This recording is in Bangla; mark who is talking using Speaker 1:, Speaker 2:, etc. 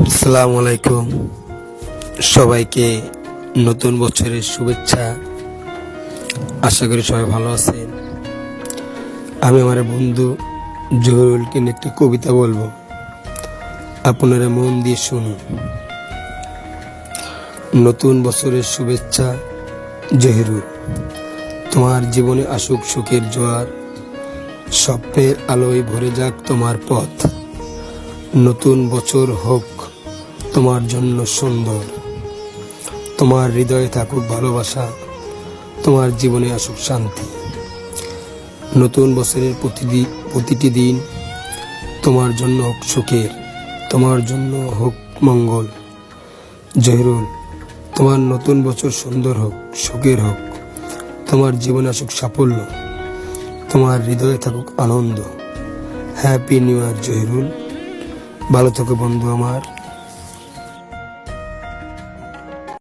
Speaker 1: আসসালামু আলাইকুম। সবাইকে নতুন বছরের শুভেচ্ছা। আশা করি সবাই ভালো আছেন। আমি আমার বন্ধু জহুরুলকে নিয়ে একটি কবিতা বলবো, আপনারা মন দিয়ে শুনুন। নতুন বছরের শুভেচ্ছা জহিরুল, তোমার জীবনে আসুক সুখের জোয়ার, স্বপ্নের আলোয় ভরে যাক তোমার পথ। নতুন বছর হোক তোমার জন্য সুন্দর, তোমার হৃদয়ে থাকুক ভালোবাসা, তোমার জীবনে আসুক শান্তি। নতুন বছরের প্রতিটি দিন তোমার জন্য হোক সুখের, তোমার জন্য হোক মঙ্গল। জহিরুল, তোমার নতুন বছর সুন্দর হোক, সুখের হোক, তোমার জীবনে আসুক সাফল্য, তোমার হৃদয়ে থাকুক আনন্দ। হ্যাপি নিউ ইয়ার জহিরুল, ভালো থাকো বন্ধু আমার।